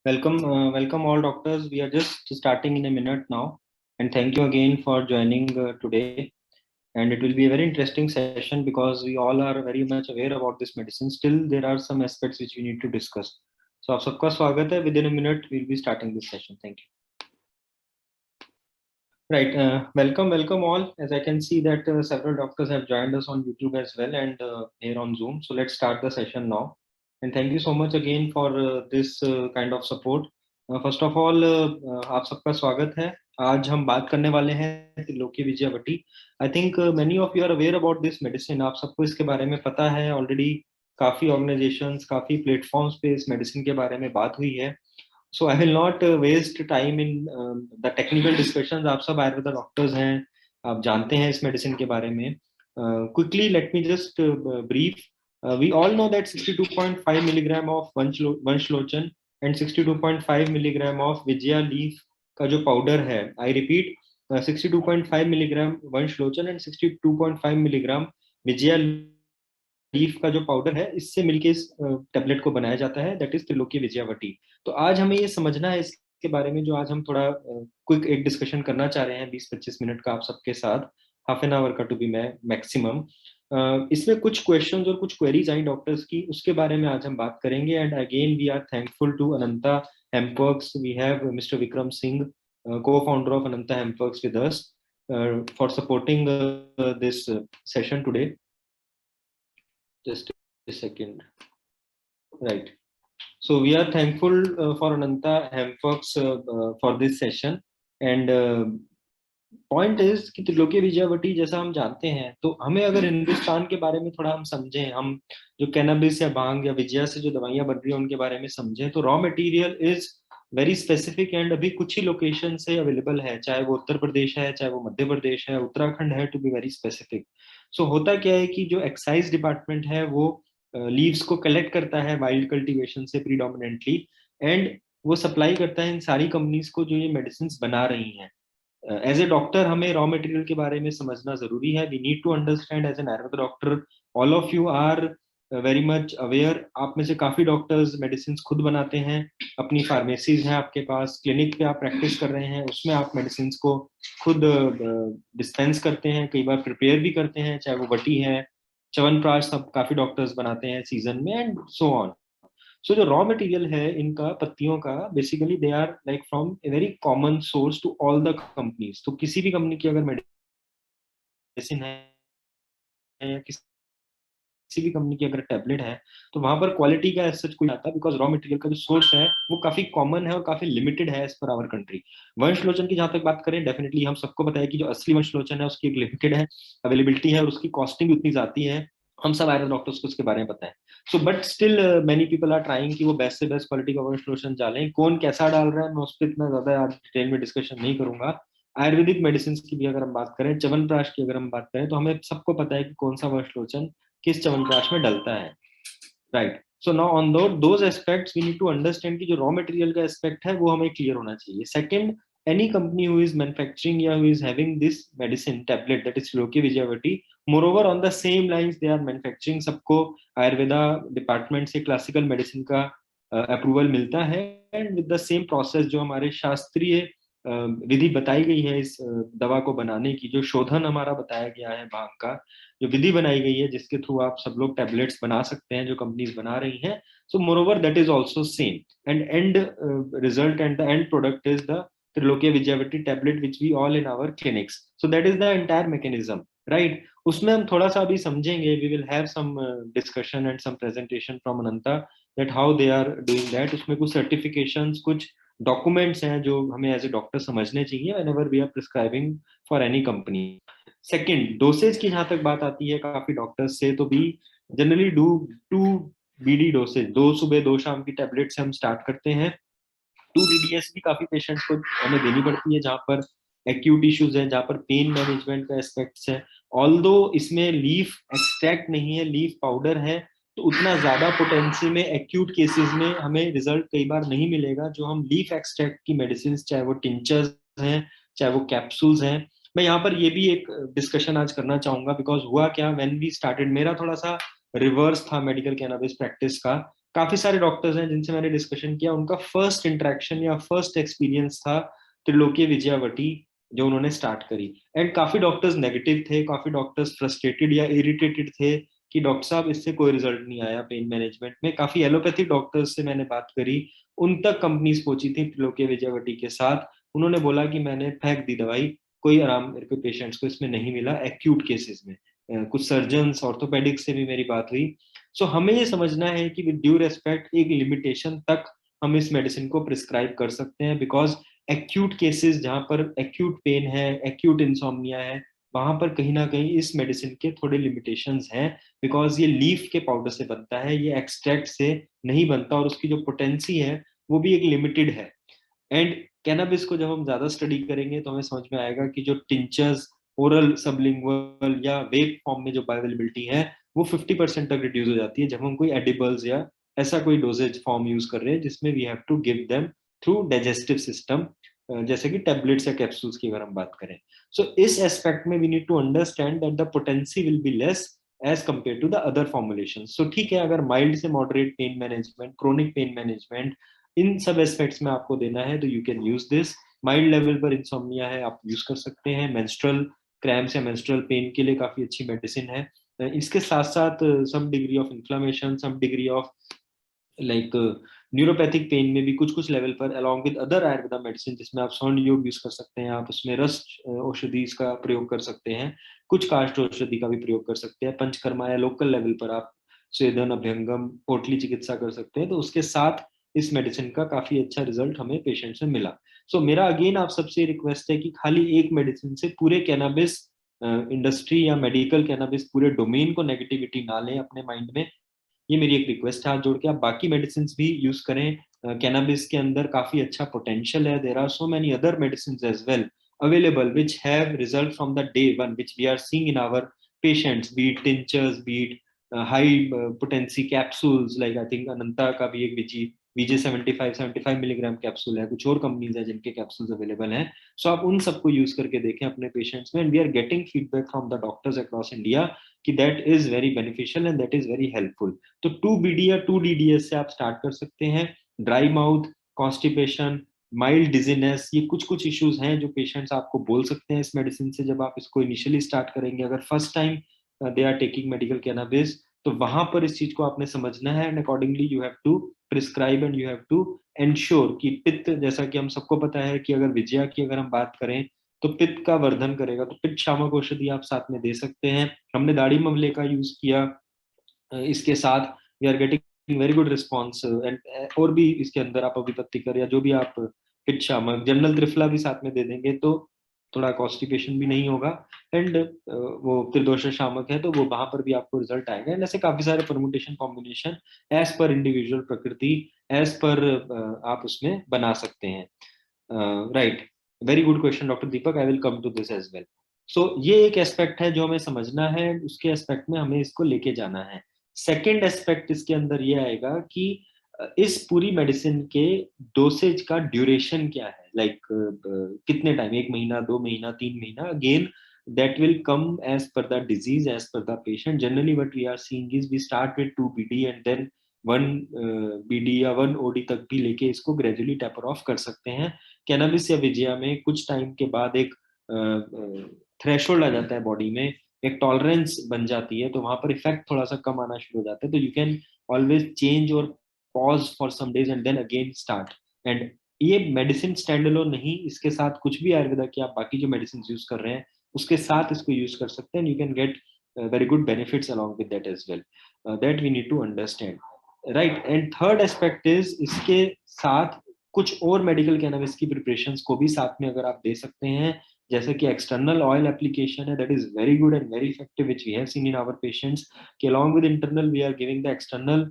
Welcome all doctors. We are just starting in a minute now, and thank you again for joining today. And it will be a very interesting session because we all are very much aware about this medicine. Still, there are some aspects which we need to discuss. So, आप सबका स्वागत है. Within a minute, we'll be starting this session. Thank you. Right. Welcome all. As I can see that several doctors have joined us on YouTube as well and here on Zoom. So let's start the session now. And thank you so much again for this kind of support. First of all, आप सबका स्वागत है. आज हम बात करने वाले हैं Triloki Vijayavati. I think many of you are aware about this medicine. आप सबको इसके बारे में पता है ऑलरेडी. काफी ऑर्गेनाइजेशंस, काफी प्लेटफॉर्म्स पे इस मेडिसिन के बारे में बात हुई है. So I will not waste time in the technical discussions. आप सब आयुर्वेदा डॉक्टर्स हैं, आप जानते हैं इस मेडिसिन के बारे में. Quickly let me just brief. We all know that 62.5 milligram of Vanshlochen and 62.5 milligram of Vijaya leaf का जो पाउडर है, I repeat, 62.5 milligram Vanshlochen and 62.5 milligram Vijaya leaf का जो पाउडर है, इससे मिलके इस टेबलेट को बनाया जाता है, दैट इज त्रिलोकी विजयवटी. तो आज हमें ये समझना है इसके बारे में, जो आज हम थोड़ा क्विक एक डिस्कशन करना चाह रहे हैं 20-25 मिनट का आप सबके साथ, हाफ एन आवर का टू बी मैक्सिमम. इसमें कुछ क्वेश्चंस और कुछ क्वेरीज आई डॉक्टर्स की, उसके बारे में आज हम बात करेंगे. And again we are thankful to Ananta Hempworks. We have mister Vikram Singh, co-founder of Ananta Hempworks with us, for supporting this session today. Just a second. Right. So we are thankful for Ananta Hempworks for this session. And point is कि त्रिलोकी विजयवटी जैसा हम जानते हैं, तो हमें अगर हिंदुस्तान के बारे में थोड़ा हम समझें, हम जो कैनबिस या भांग या विजया से जो दवाइयां बन रही हैं उनके बारे में समझें, तो raw material is very specific and अभी कुछ ही लोकेशन से अवेलेबल है, चाहे वो उत्तर प्रदेश है, चाहे वो मध्य प्रदेश है, उत्तराखंड है, टू बी वेरी स्पेसिफिक. सो होता क्या है कि जो एक्साइज डिपार्टमेंट है वो लीव्स को कलेक्ट करता है वाइल्ड कल्टीवेशन से प्रीडोमिनेंटली, एंड वो सप्लाई करता है इन सारी कंपनीज को जो ये मेडिसिन बना रही हैं. एज ए डॉक्टर हमें रॉ मटेरियल के बारे में समझना जरूरी है. We need to understand as an Ayurveda doctor. All of you are very much aware. आप में से काफी डॉक्टर्स मेडिसिन खुद बनाते हैं, अपनी फार्मेसीज हैं आपके पास, क्लिनिक पे आप प्रैक्टिस कर रहे हैं, उसमें आप मेडिसिन को खुद डिस्पेंस करते हैं, कई बार प्रिपेयर भी करते हैं, चाहे वो वटी है, च्यवनप्राश, सब काफी डॉक्टर्स बनाते हैं सीजन में, एंड सो ऑन. सो जो रॉ मटेरियल है इनका, पत्तियों का, basically they are like from a very common source to all the companies. तो किसी भी कंपनी की अगर मेडिसिन है या किसी भी कंपनी की अगर टैबलेट है, तो वहां पर क्वालिटी का सच कोई आता है, बिकॉज रॉ मटेरियल का जो सोर्स है वो काफी कॉमन है और काफी लिमिटेड है एज पर आवर कंट्री. वंशलोचन की जहां तक बात करें, डेफिनेटली हम सबको पता है कि जो असली वंशलोचन है उसकी एक लिमिटेड है अवेलेबिलिटी है और उसकी कॉस्टिंग उतनी जाती है. हम सब आयुर्वेद डॉक्टर्स को उसके बारे में पता है. So but still many people are trying कि वो बेस्ट से बेस्ट क्वालिटी का वंशलोचन डालें. कौन कैसा डाल रहा है मैं उस पर इतना ज्यादा आज डिटेल में डिस्कशन नहीं करूंगा. आयुर्वेदिक मेडिसिन की भी अगर हम बात करें, च्यवनप्राश की अगर हम बात करें, तो हमें सबको पता है कि कौन सा वंशलोचन किस च्यवनप्राश में डलता है. Right. So now on those aspects we need to understand कि जो रॉ मटेरियल का एस्पेक्ट है वो हमें क्लियर होना चाहिए. Second, any company who is manufacturing या who is having this medicine tablet, that is Loki Vijayavati, moreover on the same lines they are manufacturing, सबको आयुर्वेदा डिपार्टमेंट से क्लासिकल मेडिसिन का अप्रूवल मिलता है, and with the same process जो हमारे शास्त्रीय विधि बताई गई है इस दवा को बनाने की, जो शोधन हमारा बताया गया है भांग का, जो विधि बनाई गई है जिसके थ्रू आप सब लोग टैबलेट्स बना सकते हैं जो कंपनीज बना रही हैं. So moreover that is also same, and end result and the end product is the Trilokia Vijayavati tablet which we all in our clinics. So that is the entire mechanism, right? उसमें हम थोड़ा सा अभी समझेंगे. We will have some discussion and some presentation from Ananta that how they are doing that. उसमें कुछ certifications, कुछ documents हैं जो हमें as a doctor समझने चाहिए whenever we are prescribing for any company. Second, dosage की जहाँ तक बात आती है काफी डॉक्टर्स से, तो भी जनरली डू 2 BD डोसेज, 2 सुबह 2 शाम की टेबलेट से हम स्टार्ट करते हैं. 2 DDS भी काफी पेशेंट्स को हमें देनी पड़ती है जहाँ पर एक्यूट इश्यूज है, जहाँ पर पेन मैनेजमेंट का एस्पेक्ट्स है. ऑल्दो इसमें लीफ एक्सट्रैक्ट नहीं है, लीफ पाउडर है, तो उतना ज्यादा पोटेंसी में एक्यूट केसेस में हमें रिजल्ट कई बार नहीं मिलेगा जो हम लीफ एक्सट्रैक्ट की मेडिसिन, चाहे वो टिंचर्स हैं, चाहे वो कैप्सूल्स हैं. मैं यहाँ पर ये भी एक डिस्कशन आज करना चाहूंगा, बिकॉज हुआ क्या, व्हेन वी स्टार्टेड, मेरा थोड़ा सा रिवर्स था मेडिकल कैनबिस प्रैक्टिस का. काफी सारे डॉक्टर्स हैं जिनसे मैंने डिस्कशन किया, उनका फर्स्ट इंटरेक्शन या फर्स्ट एक्सपीरियंस था त्रिलोकीय विजयावटी जो उन्होंने स्टार्ट करी। एंड काफी डॉक्टर्स नेगेटिव थे, काफी डॉक्टर्स फ्रस्ट्रेटेड या इरिटेटेड थे कि डॉक्टर साहब इससे कोई रिजल्ट नहीं आया पेन मैनेजमेंट में। काफी एलोपैथिक डॉक्टर्स से मैंने बात करी, उन तक कंपनीज पहुंची थी त्रिलोकीय विजयावटी के साथ। उन्होंने बोला कि मैंने फेंक दी दवाई, कोई आराम मेरे को पेशेंट्स को इसमें नहीं मिला एक्यूट केसेस में। कुछ सर्जन्स ऑर्थोपेडिक्स से भी मेरी बात हुई। सो हमें ये समझना है कि विद ड्यू रेस्पेक्ट एक लिमिटेशन तक हम इस मेडिसिन को प्रिस्क्राइब कर सकते हैं, बिकॉज एक्यूट केसेस जहां पर एक्यूट पेन है, एक्यूट इंसोम्निया है, वहां पर कहीं ना कहीं इस मेडिसिन के थोड़े लिमिटेशंस हैं, बिकॉज ये लीफ के पाउडर से बनता है, ये एक्सट्रैक्ट से नहीं बनता, और उसकी जो पोटेंसी है वो भी एक लिमिटेड है। एंड कैनबिस को जब हम ज्यादा स्टडी करेंगे तो हमें समझ में आएगा कि जो टिंचर्स ओरल सबलिंगुअल या वेप फॉर्म में जो बायोअवेलेबिलिटी है वो 50% तक रिड्यूस हो जाती है जब हम कोई एडिबल्स या ऐसा कोई डोजेज फॉर्म यूज कर रहे हैं जिसमें we have to give them through digestive system, जैसे कि टेबलेट्स या कैप्सूल्स की अगर हम बात करें। सो इस एस्पेक्ट में we need to understand that the potency will be less as compare to the other formulation. So ठीक है, अगर माइल्ड से moderate pain management, chronic pain management, इन सब एस्पेक्ट्स में आपको देना है तो you can use this. Mild level पर इंसोम्निया है आप यूज कर सकते हैं, मेंस्ट्रुअल क्रैम्प्स या मेंस्ट्रुअल पेन के लिए काफी अच्छी मेडिसिन है। इसके साथ साथ some degree of inflammation, some degree of like neuropathic pain में भी कुछ कुछ लेवल पर along with other Ayurveda medicine, जिसमें आप स्वर्ण योग यूज कर सकते हैं, आप उसमें रस औषधि का प्रयोग कर सकते हैं, कुछ काष्ठ औषधि का भी प्रयोग कर सकते हैं, पंचकर्मा या लोकल लेवल पर आप स्वेदन, अभ्यंगम, पोटली चिकित्सा कर सकते हैं। तो उसके साथ इस मेडिसिन का काफी अच्छा रिजल्ट हमें पेशेंट से मिला। सो मेरा अगेन आप सबसे रिक्वेस्ट है कि खाली एक मेडिसिन से पूरे कैनाबिस इंडस्ट्री या मेडिकल कैनाबिस पूरे डोमेन को नेगेटिविटी ना लें अपने माइंड में। ये मेरी एक रिक्वेस्ट है, हाथ जोड़ के आप बाकी मेडिसिन भी यूज करें। कैनाबिस के अंदर काफी अच्छा पोटेंशियल है, there are so many other medicine as well available which have result from the day one which we are seeing in our patients, be it tinctures, be it high potency capsules, like I think अनंता का भी एक VJ 75 milligram capsule है, कुछ और companies है जिनके capsules available हैं। सो आप उन सबको यूज करके देखें अपने पेशेंट्स में, and we are getting feedback from the doctors across India कि that is very beneficial and that is very helpful. तो 2BD या 2DDS से आप स्टार्ट कर सकते हैं। Dry mouth, constipation, mild dizziness, ये कुछ कुछ इश्यूज हैं जो पेशेंट्स आपको बोल सकते हैं इस मेडिसिन से जब आप इसको इनिशियली स्टार्ट करेंगे, अगर first time they are taking medical cannabis, तो वहां पर इस चीज को आपने समझना है, and accordingly you have to prescribe and you have to ensure कि पित्त, जैसा कि हम सबको पता है कि अगर विजया की अगर हम बात करें तो पित्त का वर्धन करेगा, तो पित्त शामक औषधि आप साथ में दे सकते हैं। हमने दाढ़ी मवले का यूज किया इसके साथ, we are getting very good response. And और भी इसके अंदर आप अभिपत्तिकर या जो भी आप पित्त शामक, जनरल त्रिफला भी साथ में दे देंगे तो थोड़ा कॉन्स्टिपेशन भी नहीं होगा। एंड वो त्रिदोष शामक है तो वो वहां पर भी आपको रिजल्ट आएगा। एंड ऐसे काफी सारे permutation combination as per individual प्रकृति, एज पर आप उसमें बना सकते हैं। Right, very good question doctor Deepak, I will come to this as well. So ये एक एस्पेक्ट है जो हमें समझना है, उसके एस्पेक्ट में हमें इसको लेके जाना है। सेकेंड एस्पेक्ट इसके अंदर ये आएगा कि इस पूरी मेडिसिन के डोसेज का ड्यूरेशन क्या है, लाइक कितने टाइम, 1 महीना, 2 महीना, 3 महीना, again that will come as per the disease, as per the patient. Generally what we are seeing is we start with 2BD and then 1BD या 1OD तक भी लेके इसको ग्रेजुअली टेपर ऑफ कर सकते हैं। कैनाबिस या विजया में कुछ टाइम के बाद एक थ्रेशोल्ड आ जाता है बॉडी में, एक टॉलरेंस बन जाती है, तो वहां पर इफेक्ट थोड़ा सा कम आना शुरू हो जाता है। तो यू कैन ऑलवेज चेंज और pause for some days and then again start. And ये मेडिसिन स्टैंड अलोन नहीं, इसके साथ कुछ भी आयुर्वेदा की आप बाकी जो मेडिसिन यूज कर रहे हैं उसके साथ इसको यूज कर सकते हैं, you can get very good benefits along with that as well. That we need to understand, right. And third aspect is इसके साथ कुछ और मेडिकल कैनबिस की प्रिपरेशंस को भी साथ में अगर आप दे सकते हैं, जैसे कि एक्सटर्नल ऑयल एप्लीकेशन है, that is very good and very effective which we have seen in our patients, कि along with internal we are giving the external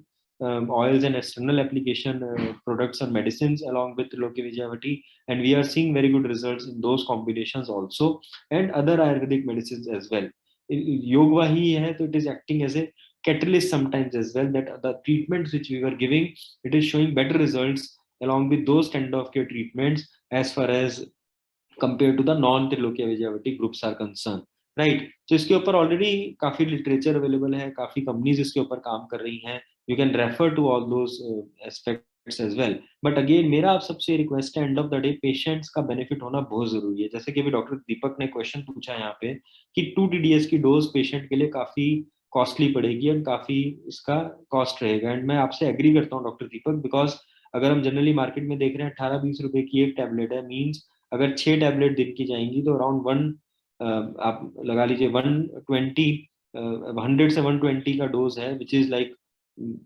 oils and external application products and medicines along with Loki Vijayavati, and we are seeing very good results in those combinations also, and other Ayurvedic medicines as well. Yogva ही है तो it is acting as a catalyst sometimes as well, that the treatments which we were giving, it is showing better results along with those kind of care treatments as far as compared to the non Trilokia Vijayavati groups are concerned, right? तो इसके ऊपर already काफी literature available है, काफी companies इसके ऊपर काम कर रही हैं, you can refer to all those aspects as well. But again मेरा आप सबसे रिक्वेस्ट है, end of the day patients का बेनिफिट होना बहुत जरूरी है। जैसे कि अभी डॉक्टर दीपक ने क्वेश्चन पूछा यहाँ पे कि 2 TDS की डोज पेशेंट के लिए काफी कॉस्टली पड़ेगी एंड काफी इसका कॉस्ट रहेगा, एंड मैं आपसे एग्री करता हूँ डॉक्टर दीपक, बिकॉज अगर हम जनरली मार्केट में देख रहे हैं 18-20 रुपए की एक टैबलेट है, मीन्स अगर 6 टैबलेट दिन की जाएंगी तो अराउंड आप लगा लीजिए 100 से 120 का डोज है, विच इज लाइक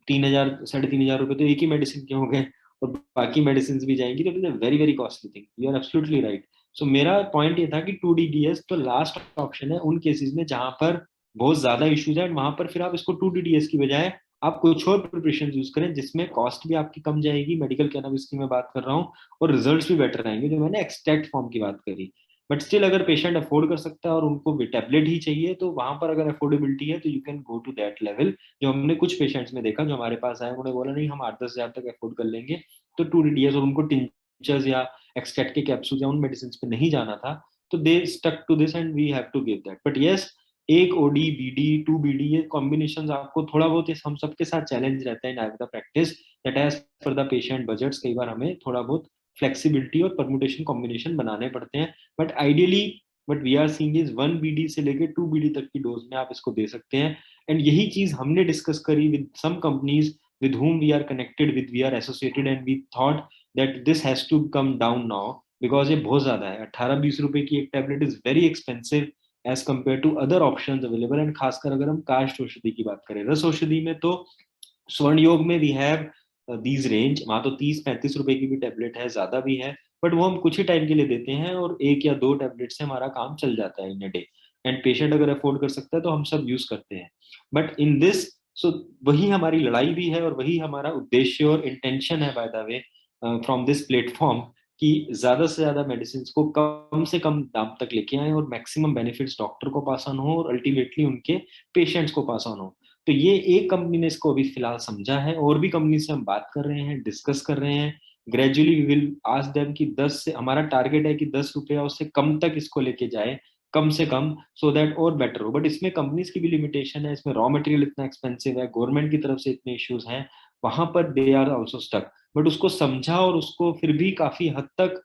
3,000 साढ़े 3,000 रुपए तो एक ही मेडिसिन के हो गए, और बाकी मेडिसिन भी जाएंगी, तो it is a very very costly thing. You are absolutely right. So मेरा पॉइंट ये था कि 2 DDS तो लास्ट ऑप्शन है उन केसेस में जहां पर बहुत ज्यादा इश्यूज है, वहां पर फिर आप इसको 2 DDS की बजाय आप कुछ और प्रिपरेशन यूज करें जिसमें कॉस्ट भी आपकी कम जाएगी, मेडिकल कैनबिस की मैं बात कर रहा हूँ, और रिजल्ट्स भी बेटर आएंगे, जो मैंने एक्सट्रैक्ट फॉर्म की बात करी। बट स्टिल अगर पेशेंट अफोर्ड कर सकता है और उनको टैबलेट ही चाहिए, तो वहां पर अगर अफोर्डेबिलिटी है तो you can go to that level. जो हमने कुछ पेशेंट्स में देखा जो हमारे पास आए, उन्होंने बोला नहीं हम 8-10 हजार तक अफोर्ड कर लेंगे, तो 2 DDS, और उनको टिंचर्स या एक्सट्रैक्ट के कैप्सूल या उन मेडिसिन पे नहीं जाना था, तो they stuck to this and we have to give that. But yes, एक ओडी बीडी 2 BD ये कॉम्बिनेशन आपको थोड़ा बहुत, हम सबके साथ चैलेंज रहता है in Ayurveda practice, that as per the patient budgets कई बार हमें थोड़ा बहुत फ्लेक्सिबिलिटी और परमुटेशन कॉम्बिनेशन बनाने पड़ते हैं। But ideally but we are seeing is 1 BD से लेके 2 BD तक की डोज में आप इसको दे सकते हैं। एंड यही चीज हमने डिस्कस करी with some companies with whom we are connected with, we are associated, and we thought that this has to come down now because ये बहुत ज्यादा है। 18-20 रुपए की एक tablet is very expensive as compare to other option available, and खासकर अगर हम काष्ठ औषधि की बात करें, रस औषधि में तो स्वर्ण योग में वी हैव दीज रेंज, वहां तो 30-35 रुपए की भी टैबलेट है, ज्यादा भी है, बट वो हम कुछ ही टाइम के लिए देते हैं और 1 या 2 टैबलेट से हमारा काम चल जाता है इन डे, एंड पेशेंट अगर अफोर्ड कर सकता है तो हम सब यूज करते हैं। बट इन दिस, सो वही हमारी लड़ाई भी है और वही हमारा उद्देश्य और इंटेंशन है by the way from this platform, कि ज्यादा से ज्यादा मेडिसिन को कम से कम दाम तक लेके आए और मैक्सिमम बेनिफिट्स डॉक्टर को पास ऑन हो और अल्टीमेटली उनके पेशेंट्स को पास ऑन हो। तो ये एक कंपनी ने इसको अभी फिलहाल समझा है, और भी कंपनी से हम बात कर रहे हैं, डिस्कस कर रहे हैं। Gradually we will ask them कि 10 से हमारा टारगेट है कि 10 रुपया उससे कम तक इसको लेके जाए, कम से कम, सो दैट और बेटर हो। बट इसमें कंपनीज की भी लिमिटेशन है, इसमें रॉ मटेरियल इतना एक्सपेंसिव है, गवर्नमेंट की तरफ से इतने इश्यूज हैं, वहां पर they are also stuck. But उसको समझा और उसको फिर भी काफी हद तक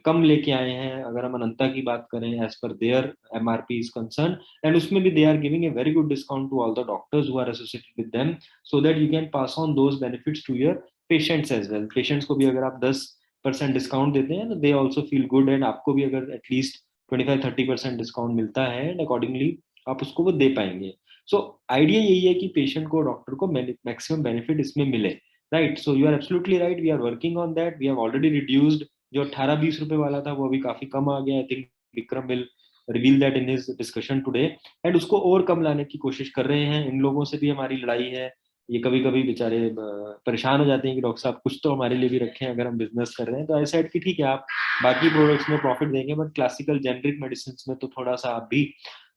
कम लेके आए हैं, अगर हम अनंता की बात करें as per their MRP is concern, and उसमें भी they are giving a very good discount to all the doctors who are associated with them, so that you can pass on those benefits to your patients as well. Patients को भी अगर आप 10% discount देते हैं तो they also feel good, and आपको भी अगर एटलीस्ट 25-30% डिस्काउंट मिलता है एंड अकॉर्डिंगली आप उसको वो दे पाएंगे। सो आइडिया यही है कि पेशेंट को डॉक्टर को मैक्सिमम बेनिफिट इसमें मिले, right. So you are absolutely right, we are working on that, we have already reduced, जो 18-20 रुपए वाला था वो अभी काफी कम आ गया, I think Vikram will reveal that in his discussion today, and उसको और कम लाने की कोशिश कर रहे हैं। इन लोगों से भी हमारी लड़ाई है, ये कभी कभी बेचारे परेशान हो जाते हैं कि डॉक्टर साहब कुछ तो हमारे लिए भी रखें अगर हम बिजनेस कर रहे हैं, तो ऐसा है कि ठीक है आप बाकी प्रोडक्ट्स में प्रॉफिट देंगे, बट क्लासिकल जेनरिक मेडिसिन में तो थोड़ा सा आप भी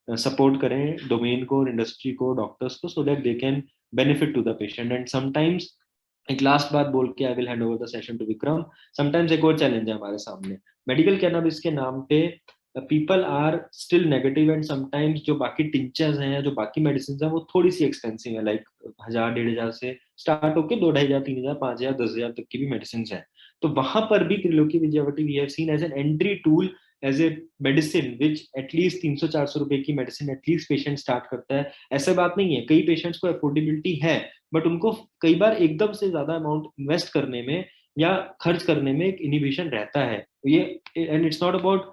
सपोर्ट करें डोमेन को और इंडस्ट्री को, डॉक्टर्स को, so that they can benefit to the patient. And sometimes एक लास्ट बात बोल के I will hand over the session to Vikram. Sometimes एक और चैलेंज है हमारे सामने, मेडिकल कैनबिस के नाम पे people are still negative, and sometimes जो बाकी टिंचर्स हैं, जो बाकी मेडिसिन है, वो थोड़ी सी एक्सपेंसिव है, लाइक 1,000-1,500 से स्टार्ट होके 2,500, 3,000, 5,000, 10,000 तक की भी मेडिसिन है। तो वहां पर भी Triloki Vijayavati we have seen as an entry tool, as a medicine which at least 300-400 रुपए की मेडिसिन एटलीस्ट पेशेंट स्टार्ट करता है। ऐसा बात नहीं है, कई पेशेंट्स को अफोर्डेबिलिटी है, बट उनको कई बार एकदम से ज्यादा अमाउंट इन्वेस्ट करने में या खर्च करने में एक इनिबिशन रहता है। ये and it's not about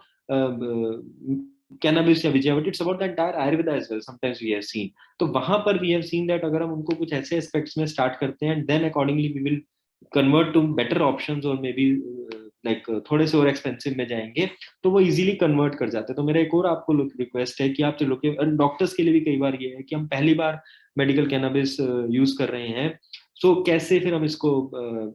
cannabis या Vijayavati, it's about the entire Ayurveda as well, sometimes we have seen. तो वहां पर वी हैव सीन दैट अगर हम उनको कुछ ऐसे एस्पेक्ट्स में स्टार्ट करते हैं, then accordingly we will convert to better options, और मे बी लाइक थोड़े से और एक्सपेंसिव में जाएंगे तो वो इजीली कन्वर्ट कर जाते हैं। तो मेरा एक और आपको रिक्वेस्ट है कि आप चलो के डॉक्टर्स के लिए भी कई बार ये है कि हम पहली बार मेडिकल कैनबिस यूज कर रहे हैं, सो कैसे फिर हम इसको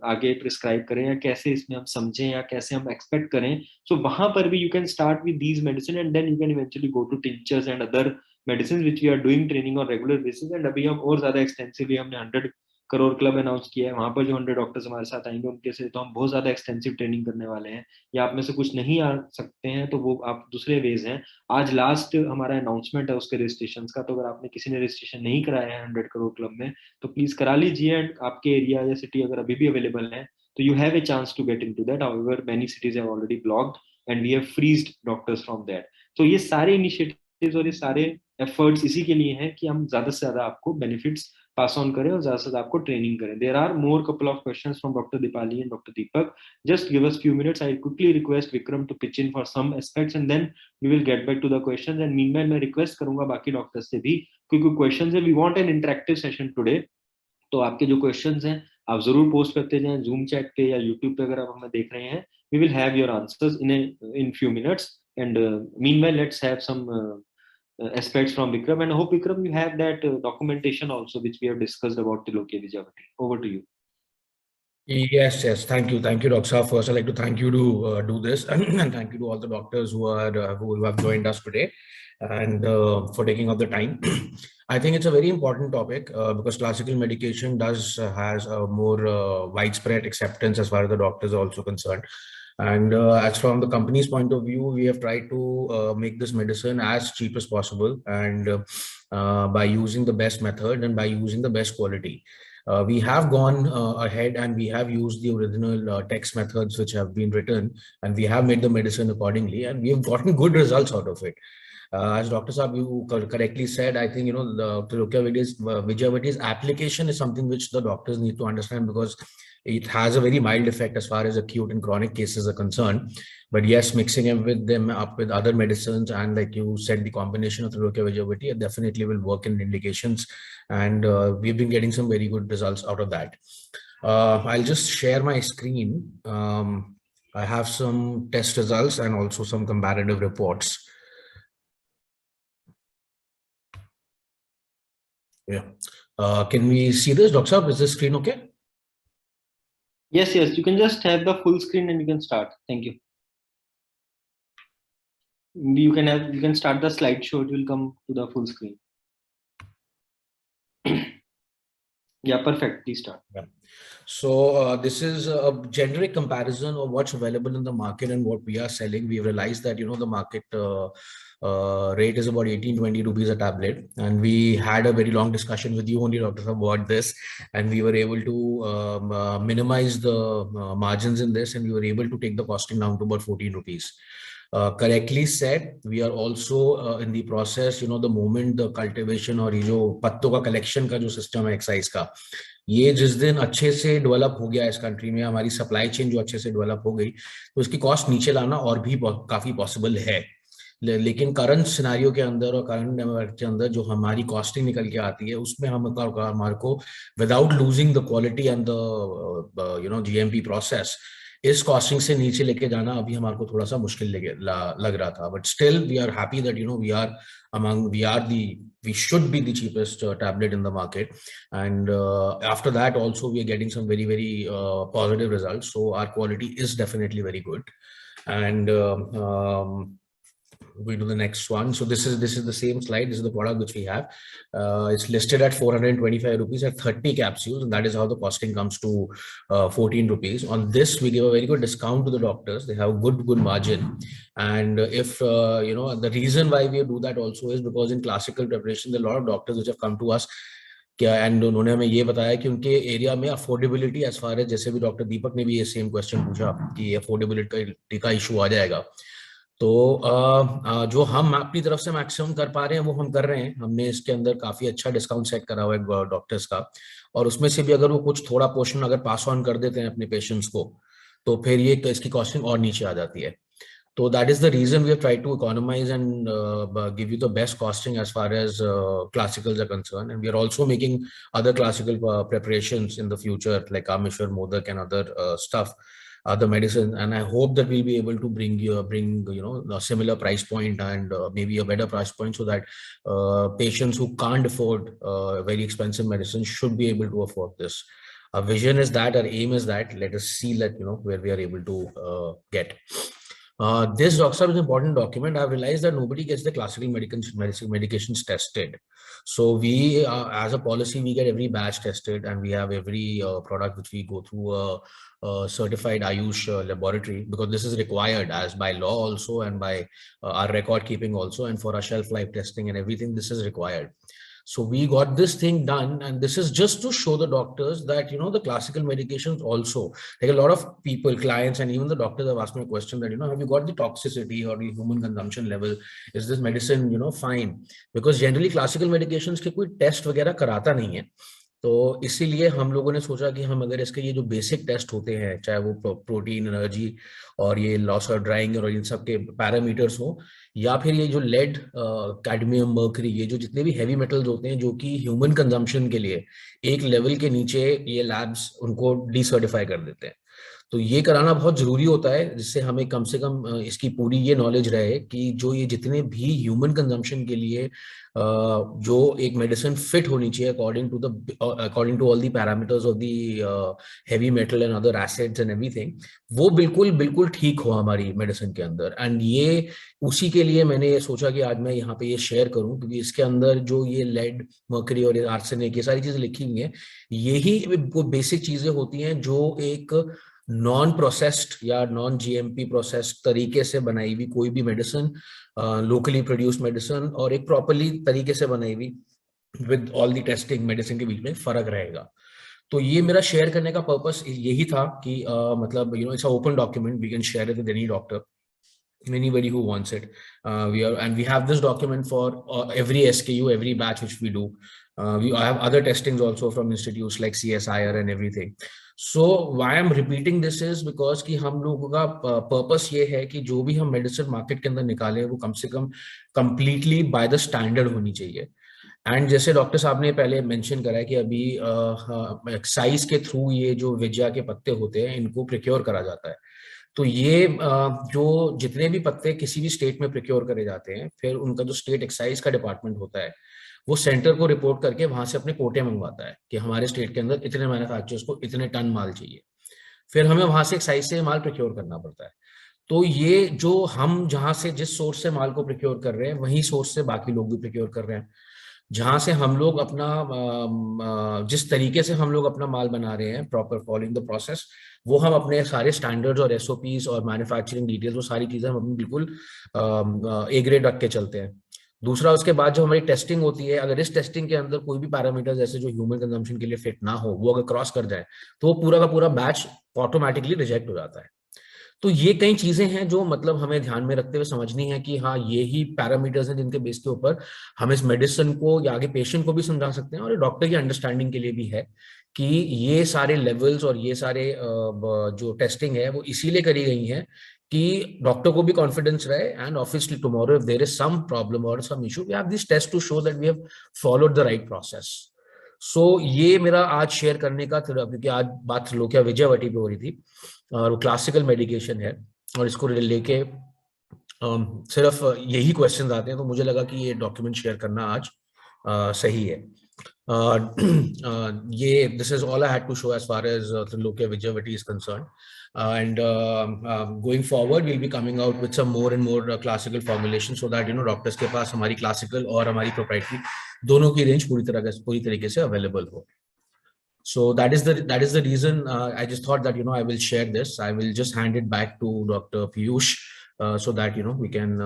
आगे प्रिस्क्राइब करें, या कैसे इसमें हम समझें, या कैसे हम एक्सपेक्ट करें। सो वहां पर भी you can start with these medicine and then you can eventually go to tinctures and other medicine which we are doing training on regular basis. And अभी हम और ज्यादा एक्सटेंसिवली हमने 100 करोड़ क्लब अनाउंस किया है, वहां पर जो 100 डॉक्टर्स हमारे साथ आएंगे उनके से तो हम बहुत ज्यादा एक्सटेंसिव ट्रेनिंग करने वाले हैं। या आप में से कुछ नहीं आ सकते हैं तो वो आप दूसरे वेज हैं। आज लास्ट हमारा अनाउंसमेंट है उसके रजिस्ट्रेशन का, तो अगर आपने किसी ने रजिस्ट्रेशन नहीं कराया है 100 करोड़ क्लब में तो प्लीज करा लीजिए। एंड आपके एरिया या सिटी अगर अभी भी अवेलेबल है तो you have a chance to get into that. However, many cities have already blocked and we have freezed doctors from that. तो ये सारे इनिशिएटिव्स और ये सारे एफर्ट्स इसी के लिए हैं कि हम ज्यादा से ज्यादा आपको बेनिफिट्स पास ऑन करें और ज्यादा से ज्यादा आपको ट्रेनिंग करें। There are more couple of questions from doctor Deepali and doctor Deepak. Just give us few minutes. I quickly request Vikram to pitch in for some aspects and then we will get back to the questions. And meanwhile मैं request करूंगा बाकी doctors से भी, क्योंकि questions है, we want an interactive session today. तो आपके जो क्वेश्चंस हैं आप जरूर पोस्ट करते जाएं जूम चैट पे या यूट्यूब पे अगर आप हमें देख रहे हैं। We will have your answers in few minutes and meanwhile let's have some aspects from Vikram, and I hope Vikram you have that documentation also which we have discussed about Tilokya Vijayawati. Over to you. Yes, yes. Thank you, Dr. Saab. First, I'd like to thank you to do this, and thank you to all the doctors who have joined us today, and for taking up the time. I think it's a very important topic because classical medication has a more widespread acceptance as far as the doctors are also concerned. And as from the company's point of view, we have tried to make this medicine as cheap as possible, and by using the best method and by using the best quality. We have gone ahead and we have used the original text methods which have been written, and we have made the medicine accordingly, and we have gotten good results out of it. As Dr. Saab, you correctly said, I think, the Tilokya Vijayawati's application is something which the doctors need to understand, because it has a very mild effect as far as acute and chronic cases are concerned. But yes, mixing them up with other medicines, and like you said, the combination of Tilokya Vijayawati definitely will work in indications. And we've been getting some very good results out of that. I'll just share my screen. I have some test results and also some comparative reports. Yeah. Can we see this, Dr. Saab? Is this screen okay? Yes, you can just have the full screen and you can start. Thank you. You can start the slideshow. It will come to the full screen. Yeah, perfect. Please start. Yeah. So this is a generic comparison of what's available in the market and what we are selling. We realized that, the market rate is about 18-20 rupees a tablet. And we had a very long discussion with you only, Dr. Saab, about this. And we were able to minimize the margins in this, and we were able to take the costing down to about 14 rupees. Correctly said, we are also in the process, the moment the cultivation और ये जो पत्तों का collection का जो system है excise का, ये जिस दिन अच्छे से डेवलप हो गया इस कंट्री में, हमारी सप्लाई चेन जो अच्छे से डेवलप हो गई, तो इसकी कॉस्ट नीचे लाना और भी काफी पॉसिबल है। लेकिन करंट सिनारियो के अंदर और करंट डेमोग्राफिक के अंदर जो हमारी कॉस्टिंग निकल के आती है, उसमें हमारे को without losing the quality and the GMP process, इस कॉस्टिंग से नीचे लेके जाना अभी हमारे को थोड़ा सा मुश्किल लग रहा था। But still we are happy that we should be the cheapest tablet in the market, and after that also we are getting some very, very positive results. So our quality is definitely very good, and we do the next one. So this is the same slide. This is the product which we have. It's listed at 425 rupees at 30 capsules, and that is how the costing comes to 14 rupees. On this, we give a very good discount to the doctors. They have good margin. And if the reason why we do that also is because in classical preparation, there are a lot of doctors which have come to us and उन्होंने हमें ये बताया कि उनके area में affordability as far as, जैसे भी doctor दीपक ने भी ये सेम क्वेश्चन पूछा कि अफोर्डेबिलिटी का इशू आ जाएगा। तो जो हम अपनी तरफ से मैक्सिमम कर पा रहे हैं वो हम कर रहे हैं। हमने इसके अंदर काफी अच्छा डिस्काउंट सेट करा हुआ है डॉक्टर्स का, और उसमें से भी अगर वो कुछ थोड़ा पोर्शन अगर पास ऑन कर देते हैं अपने पेशेंट्स को, तो फिर ये इसकी कॉस्टिंग और नीचे आ जाती है। So that is the reason we have tried to economize and give you the best costing as far as classicals are concerned. And we are also making other classical preparations in the future, like Ameshwar, Modak and other stuff, other medicine. And I hope that we'll be able to bring a similar price point and maybe a better price point, so that patients who can't afford very expensive medicine should be able to afford this. Our vision is that, our aim is that. Let us see where we are able to get. This doctor is an important document. I've realized that nobody gets the classical medications tested. So we, as a policy, we get every batch tested, and we have every product which we go through a certified Ayush laboratory, because this is required as by law also, and by our record keeping also, and for our shelf life testing and everything, this is required. So we got this thing done, and this is just to show the doctors that, you know, the classical medications also, like a lot of people, clients, and even the doctors have asked me a question that, you know, have you got the toxicity or the human consumption level? Is this medicine, you know, fine? Because generally classical medications के कोई test वगैरह कराता नहीं है. तो इसीलिए हम लोगों ने सोचा कि हम अगर इसके ये जो बेसिक टेस्ट होते हैं, चाहे वो प्रोटीन, एनर्जी और ये लॉस और ड्राइंग और इन सब के पैरामीटर्स हो, या फिर ये जो लेड, कैडमियम, मर्करी, ये जो जितने भी हैवी मेटल्स होते हैं जो कि ह्यूमन कंजम्पशन के लिए एक लेवल के नीचे ये लैब्स उनको डिसर्टिफाई कर देते हैं. तो ये कराना बहुत जरूरी होता है, जिससे हमें कम से कम इसकी पूरी ये नॉलेज रहे कि जो ये जितने भी ह्यूमन कंजम्पशन के लिए जो एक मेडिसिन फिट होनी चाहिए according to all the parameters of the heavy metal and other acids and everything, वो बिल्कुल बिल्कुल ठीक हो हमारी मेडिसिन के अंदर. एंड ये उसी के लिए मैंने ये सोचा कि आज मैं यहाँ पे ये शेयर करूं, क्योंकि इसके अंदर जो ये लेड, मर्करी और आर्सेनिक, ये सारी चीजें लिखी हुई हैं, यही वो बेसिक चीजें होती हैं जो एक नॉन प्रोसेस्ड या नॉन जीएमपी प्रोसेस्ड तरीके से बनाई हुई कोई भी मेडिसिन, लोकली प्रोड्यूस्ड मेडिसिन और एक प्रॉपरली तरीके से बनाई हुई with all the testing medicine के बीच में फर्क रहेगा. तो ये मेरा शेयर करने का पर्पस यही था कि मतलब, you know, it's an open document, we can share it with any doctor, anybody who wants it. We have this document for every SKU, every batch which we do. I have other testings also from institutes like CSIR and everything. So why I'm repeating this is because कि हम लोगों का purpose ये है कि जो भी हम मेडिसिन मार्केट के अंदर निकालें वो कम से कम कंप्लीटली बाय द स्टैंडर्ड होनी चाहिए. एंड जैसे डॉक्टर साहब ने पहले मेंशन करा है कि अभी एक्साइज के थ्रू ये जो विजया के पत्ते होते हैं इनको प्रिक्योर करा जाता है. तो ये जो जितने भी पत्ते किसी भी स्टेट में प्रिक्योर करे जाते हैं, फिर उनका जो स्टेट एक्साइज का डिपार्टमेंट होता है वो सेंटर को रिपोर्ट करके वहां से अपने कोटे मंगवाता है कि हमारे स्टेट के अंदर इतने मैन्युफैक्चरर्स को इतने टन माल चाहिए. फिर हमें वहां से एक्साइज से माल प्रिक्योर करना पड़ता है. तो ये जो हम जहां से जिस सोर्स से माल को प्रिक्योर कर रहे हैं वही सोर्स से बाकी लोग भी प्रिक्योर कर रहे हैं. जहां से हम लोग अपना जिस तरीके से हम लोग अपना माल बना रहे हैं, प्रॉपर फॉलोइंग द प्रोसेस, वो हम अपने सारे स्टैंडर्ड्स और एसओपीज और मैन्युफैक्चरिंग डिटेल्स, वो सारी चीजें हम अपनी बिल्कुल ए ग्रेड रख के चलते हैं. दूसरा, उसके बाद जो हमारी टेस्टिंग होती है, अगर इस टेस्टिंग के अंदर कोई भी पैरामीटर्स ऐसे जो ह्यूमन कंजम्पशन के लिए फिट ना हो, वो अगर क्रॉस कर जाए तो वो पूरा का पूरा बैच ऑटोमेटिकली रिजेक्ट हो जाता है. तो ये कई चीजें हैं जो मतलब हमें ध्यान में रखते हुए समझनी है कि हाँ, ये ही पैरामीटर्स हैं जिनके बेस के ऊपर हम इस मेडिसिन को या आगे पेशेंट को भी समझा सकते हैं, और डॉक्टर की अंडरस्टैंडिंग के लिए भी है कि ये सारे लेवल्स और ये सारे जो टेस्टिंग है वो इसीलिए करी गई है कि डॉक्टर को भी कॉन्फिडेंस रहे. And obviously tomorrow if there is some problem और some issue, we have this test to show that we have followed the right process. So ये मेरा आज शेयर करने का था, क्योंकि आज बात त्रिलोकिया विजयवटी पे हो रही थी और वो क्लासिकल मेडिकेशन है और इसको लेके सिर्फ यही क्वेश्चंस आते हैं, तो मुझे लगा कि ये डॉक्यूमेंट शेयर करना आज सही है. ये this is all I had to show as far as Trilokia Vijayavati is concerned. And going forward we'll be coming out with some more and more classical formulation, so that, you know, doctors के पास हमारी classical और हमारी proprietary दोनों की range पूरी तरीके से available हो. So that is the reason I just thought that, you know, I will share this. I will just hand it back to Dr. Piyush so that, you know, we can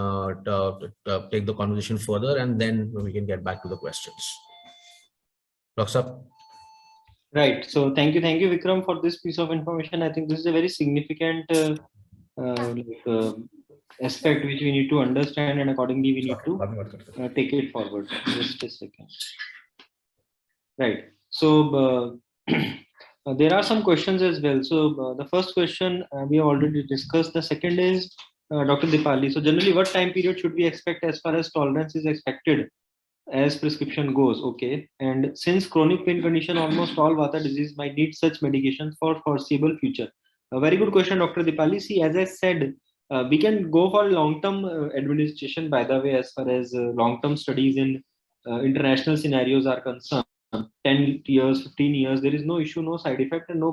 take the conversation further, and then we can get back to the questions. Dr. Saab. Right. So thank you, Vikram, for this piece of information. I think this is a very significant aspect which we need to understand, and accordingly we need to take it forward. Just a second. Right. So there are some questions as well. So the first question we have already discussed. The second is Dr. Dipali. So generally, what time period should we expect as far as tolerance is expected as prescription goes? Okay. And since chronic pain condition, almost all Vata disease might need such medications for foreseeable future. A very good question, Dr. Dipali. See, as I said, we can go for long-term administration, by the way, as far as long-term studies in international scenarios are concerned. 10 years, 15 years, there is no issue, no side effect, and no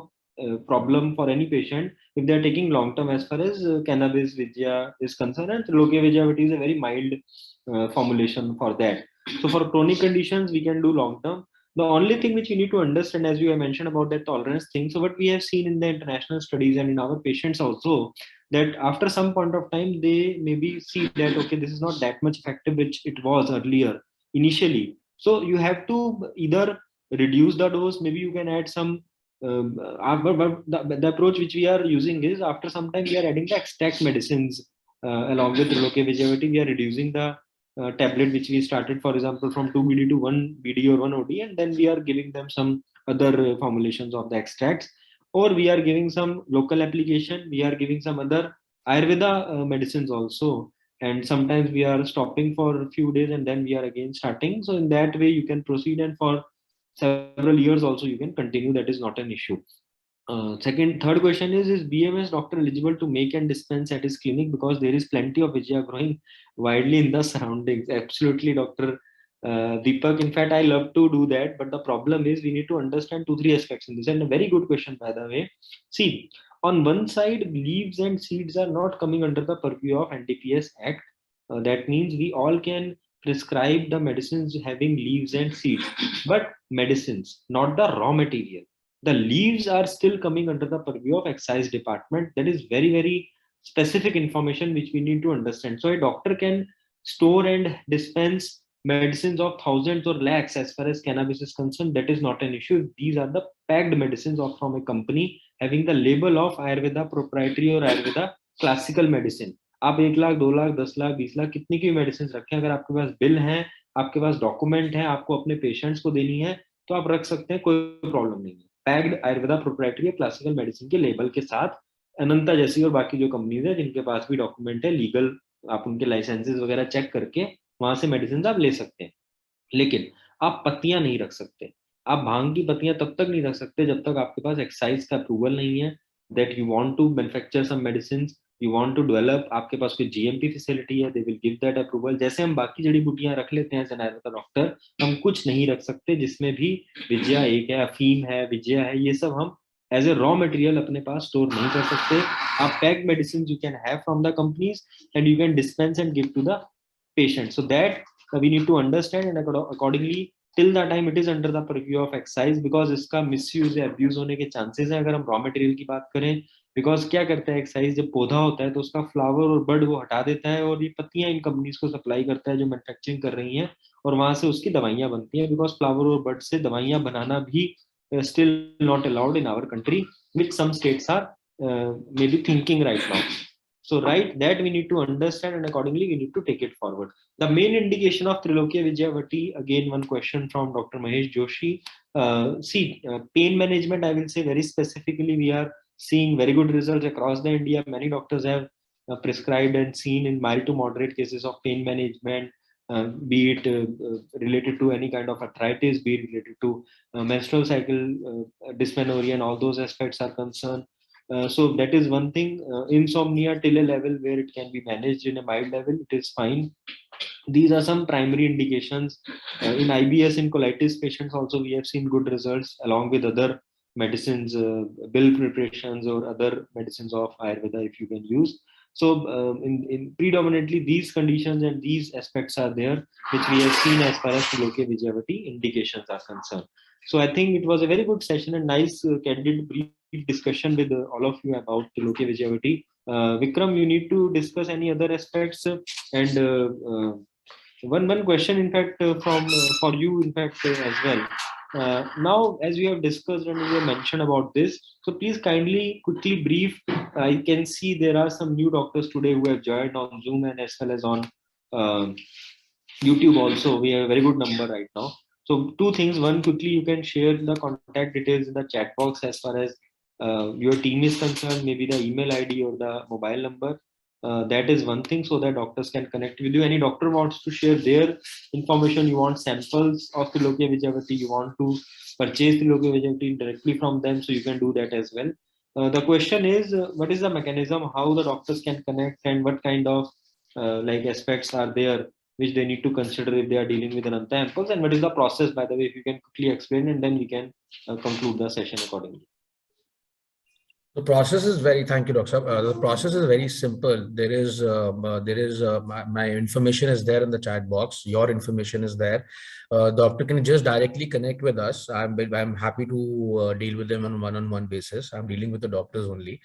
problem for any patient if they are taking long term as far as cannabis Vijaya is concerned, and Trilokia Vijayavati is a very mild formulation for that. So for chronic conditions, we can do long term. The only thing which you need to understand, as you have mentioned about that tolerance thing, so what we have seen in the international studies and in our patients also, that after some point of time they maybe see that okay, this is not that much effective which it was earlier initially. So you have to either reduce the dose, maybe you can add some but the approach which we are using is after some time we are adding the extract medicines along with Trilokia Vijayavati. We are reducing the tablet which we started, for example, from 2 BD to 1 BD or 1 OD, and then we are giving them some other formulations of the extracts, or we are giving some local application, we are giving some other Ayurveda medicines also, and sometimes we are stopping for a few days and then we are again starting. So in that way you can proceed, and for several years also you can continue. That is not an issue. Third question is BMS doctor eligible to make and dispense at his clinic, because there is plenty of Vijaya growing widely in the surroundings? Absolutely, Dr. Deepak. In fact, I love to do that, but the problem is we need to understand 2 3 aspects in this. And a very good question, by the way. See, on one side, leaves and seeds are not coming under the purview of NDPS Act. That means we all can prescribe the medicines having leaves and seeds, but medicines, not the raw material. The leaves are still coming under the purview of excise department. That is very, very specific information which we need to understand. So a doctor can store and dispense medicines of thousands or lakhs as far as cannabis is concerned. That is not an issue. These are the packed medicines of from a company having the label of Ayurveda proprietary or Ayurveda classical medicine. आप 1 लाख 2 लाख 10 लाख 20 लाख कितनी की medicine रखें, अगर आपके पास bill है, आपके पास document है, आपको अपने पेशेंट्स को देनी है, तो आप रख सकते हैं, कोई प्रॉब्लम नहीं है। Packed Ayurveda proprietary classical medicine के लेबल के साथ अनंता जैसी और बाकी जो कंपनीज है जिनके पास भी डॉक्यूमेंट है लीगल, आप उनके लाइसेंसेस वगैरह चेक करके वहां से मेडिसिन आप ले सकते हैं। लेकिन आप पत्तियां नहीं रख सकते। आप भांग की पत्तियां तब तक नहीं रख सकते जब तक आपके पास एक्साइज का अप्रूवल नहीं है, that you want to manufacture some medicine, you want to develop, आपके पास कोई जीएमपी फैसिलिटी है, they will give that approval. जैसे हम बाकी जड़ी बूटियां रख लेते हैं एज एन आयुर्वेदा डॉक्टर, हम कुछ नहीं रख सकते जिसमें भी विजया एक है, अफीम है, विजया है, ये सब हम एज ए रॉ मटेरियल अपने पास स्टोर नहीं कर सकते। आप packed medicine you can have from the companies and you can dispense and give to the patient. So that we need to understand, and accordingly till the time it is under the purview of excise, because इसका misuse या abuse होने के chances हैं अगर हम raw material की बात करें। because क्या करता है एक्साइज, जब पौधा होता है तो उसका फ्लावर और बर्ड वो हटा देता है और ये पत्तियां इन कंपनीज को सप्लाई करता है जो मैन्युफैक्चरिंग कर रही हैं, और वहां से उसकी दवाइयां बनती हैं। बिकॉज फ्लावर और बर्ड से दवाइयां बनाना भी still not allowed in our country, which some states are maybe thinking right now. So right, that we need to understand, and accordingly we need to take it forward. The main indication of Trilokia Vijayavati, again one question from Dr. Mahesh Joshi. Pain management, I will say very specifically, we are seeing very good results across the India. Many doctors have prescribed and seen in mild to moderate cases of pain management, be it related to any kind of arthritis, be it related to menstrual cycle dysmenorrhea, and all those aspects are concerned. So that is one thing. Insomnia till a level where it can be managed in a mild level, it is fine. These are some primary indications. In IBS and colitis patients also we have seen good results along with other medicines, bill preparations or other medicines of Ayurveda if you can use. So in predominantly these conditions and these aspects are there which we have seen as far as Trilokia Vijayavati indications are concerned. So I think it was a very good session and nice candid brief discussion with all of you about Trilokia Vijayavati. Vikram, you need to discuss any other aspects, and one question in fact from for you in fact as well. Now as we have discussed and we have mentioned about this, so please kindly quickly brief. I can see there are some new doctors today who have joined on Zoom and as well as on YouTube also. We have a very good number right now. So 2 things. One, quickly you can share the contact details in the chat box as far as your team is concerned, maybe the email ID or the mobile number. That is one thing, so that doctors can connect with you. Any doctor wants to share their information, you want samples of Trilokia Vijayavati, you want to purchase Trilokia Vijayavati directly from them, so you can do that as well. The question is, what is the mechanism, how the doctors can connect, and what kind of like aspects are there which they need to consider if they are dealing with an Hamples, and what is the process, by the way, if you can quickly explain, and then we can conclude the session accordingly. The process is very, thank you, Dr. Saab. The process is very simple. My information is there in the chat box. Your information is there. Doctor can just directly connect with us. I'm happy to deal with them on one-on-one basis. I'm dealing with the doctors only.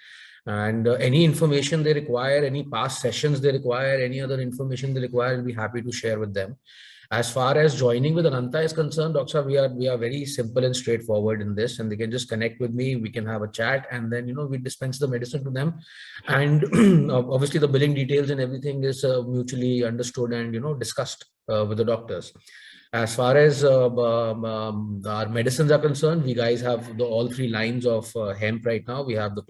And any information they require, any past sessions they require, any other information they require, I'll be happy to share with them. As far as joining with Ananta is concerned, Doctor, we are very simple and straightforward in this, and they can just connect with me. We can have a chat, and then we dispense the medicine to them, and obviously the billing details and everything is mutually understood and discussed with the doctors. As far as our medicines are concerned, we guys have all three lines of hemp right now. We have the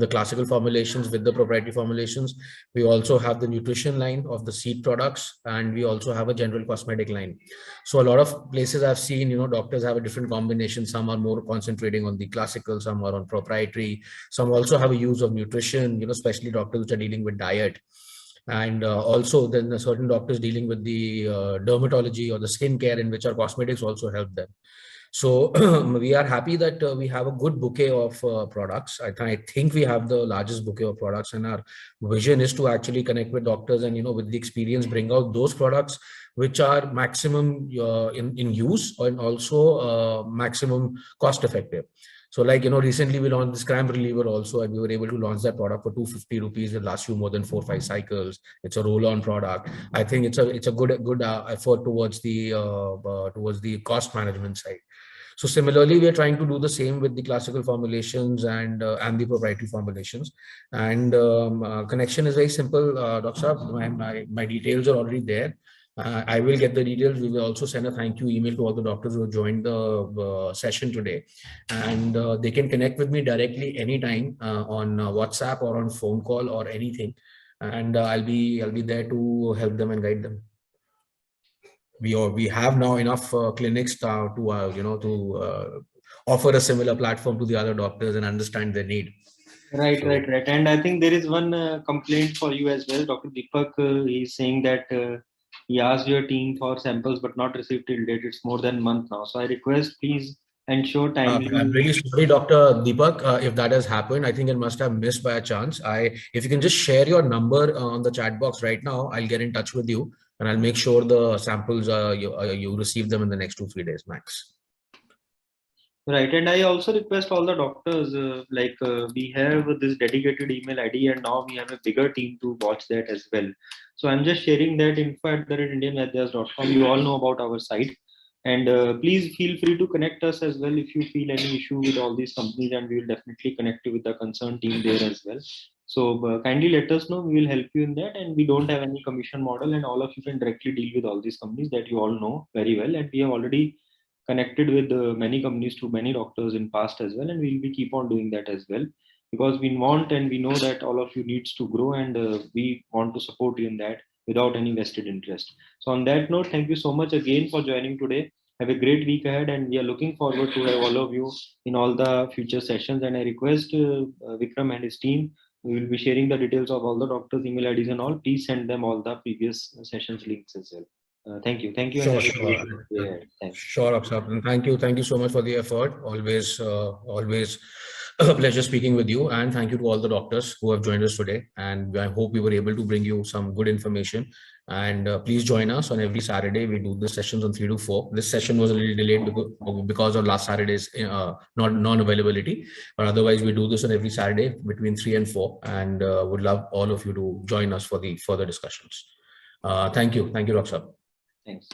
classical formulations with the proprietary formulations. We also have the nutrition line of the seed products, and we also have a general cosmetic line. So a lot of places I've seen, doctors have a different combination. Some are more concentrating on the classical, some are on proprietary. Some also have a use of nutrition, especially doctors which are dealing with diet. And also then certain doctors dealing with the dermatology or the skin care, in which our cosmetics also help them. So we are happy that we have a good bouquet of products. I think we have the largest bouquet of products, and our vision is to actually connect with doctors and with the experience bring out those products which are maximum in use and also maximum cost effective. So recently we launched this cramp reliever also, and we were able to launch that product for 250 rupees. It lasts you more than 4-5 cycles. It's a roll-on product. I think it's a good effort towards the cost management side. So similarly, we are trying to do the same with the classical formulations and the proprietary formulations. And connection is very simple, Dr. My details are already there. I will get the details. We will also send a thank you email to all the doctors who joined the session today, and they can connect with me directly anytime on WhatsApp or on phone call or anything, and I'll be there to help them and guide them. We have now enough clinics to offer a similar platform to the other doctors and understand their need. Right. And I think there is one complaint for you as well. Dr. Deepak is saying that he asked your team for samples but not received till date. It's more than a month now. So I request, please ensure timely. I'm really sorry, Dr. Deepak, if that has happened. I think it must have missed by a chance. If you can just share your number on the chat box right now, I'll get in touch with you and I'll make sure the samples you receive them in the next 2-3 days max. Right, and I also request all the doctors, we have this dedicated email ID, and now we have a bigger team to watch that as well. So I'm just sharing that info@indianvaidyas.com. You all know about our site, and please feel free to connect us as well if you feel any issue with all these companies, and we will definitely connect you with the concerned team there as well. So kindly let us know. We will help you in that, and we don't have any commission model, and all of you can directly deal with all these companies that you all know very well, and we have already connected with many companies to many doctors in past as well, and we'll be keep on doing that as well, because we want and we know that all of you needs to grow, and we want to support you in that without any vested interest. So on that note, thank you so much again for joining today. Have a great week ahead, and we are looking forward to have all of you in all the future sessions. And I request Vikram and his team, we will be sharing the details of all the doctors' email IDs and all. Please send them all the previous sessions links as well. Thank you. Sure. Sure, Akshat. And thank you so much for the effort. Always a pleasure speaking with you, and thank you to all the doctors who have joined us today. And I hope we were able to bring you some good information. And please join us on every Saturday. We do the sessions on 3 to 4. This session was a little delayed because of last Saturday's non-availability, but otherwise we do this on every Saturday between 3 and 4, and would love all of you to join us for the further discussions. Thank you, Akshat. Thanks.